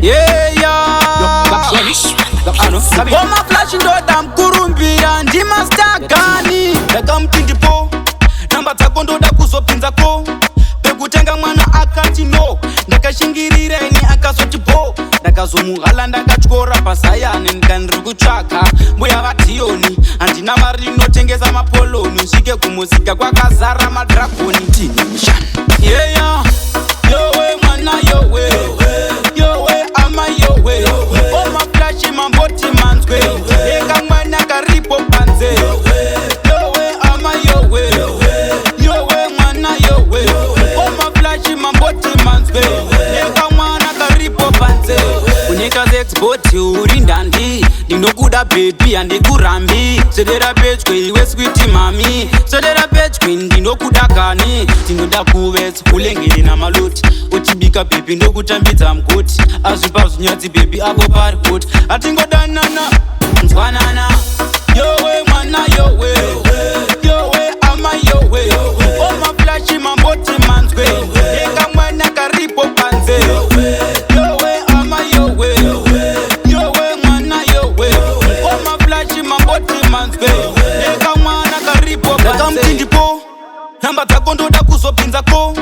Yeah, yeah. Oma flash ndo damkurumbira ndima stagani ndakamtindipo namba dzako ndoda kuzopinzako pekutenga mwana akati no ndakashingirireni akazoti po ndakazomuhala ndakatyora pasayani ndikandiri kutsvaka mbuya vatiyoni handina mari inotengesa mapoloni usvike kumusika kwakazara madragoni tine mushana yeya yowe mwana yowe yowe ama yowe oma flashi mamboti manzwe eka mwana karipo panze yowe ama yowe yowe mwana yowe oma flashi mamboti manzwe eka mwana karipo panze unyika sexboti uri ndandi ndinokuda bebi handikurambi sedera pedyo iwe switi mami sedera pedyo ndinokuda kani ndinoda kuvesi kulengere namaloti uchibika bebi ndokutambidza mgoti azvipa zvinyatsi bebi apo pari kuti atingodanana nzwanana yowe mwana yowe yowe ama yowe oma flashi mamboti manzwe eka mwana karipo panze yowe ama yowe yowe mwana yowe oma flashi mamboti manzwe eka mwana karipo panze ndakamtindipo namba dzako ndoda kuzopinzako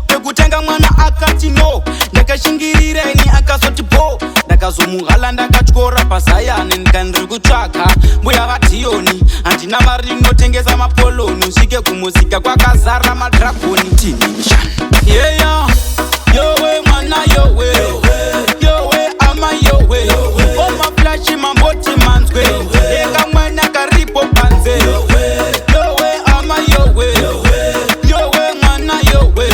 pekutenga mwana akati no ndakashingirireni akazoti po ndakazomuhala ndakatyora pasayani ndikandiri kutsvaka mbuya vatiyoni handina mari inotengesa mapoloni usvike kumusika kwakazara madragoni tine mushana yeya yowe mwana yowe yowe ama yowe oma flashi mamboti manzwe eka mwana karipo panze yowe ama yowe yowe mwana yowe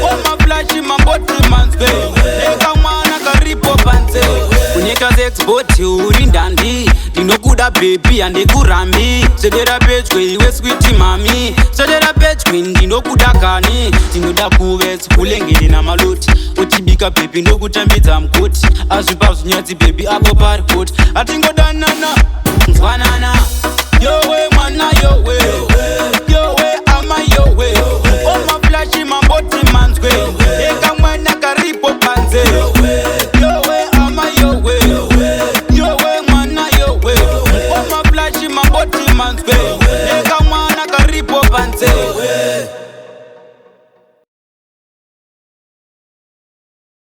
oma flashi mamboti manzwe eka mwana karipo panze unyika sexboti uri ndandi ndinokuda bebi handikurambi sedera pedyo iwe switi mami sedera pedyo ndinokuda kani ndinoda kuvesi kulengere namaloti uchibika bebi ndokutambidza mgoti azvipa zvinyatsi bebi apo pari kuti atingodanana nzwanana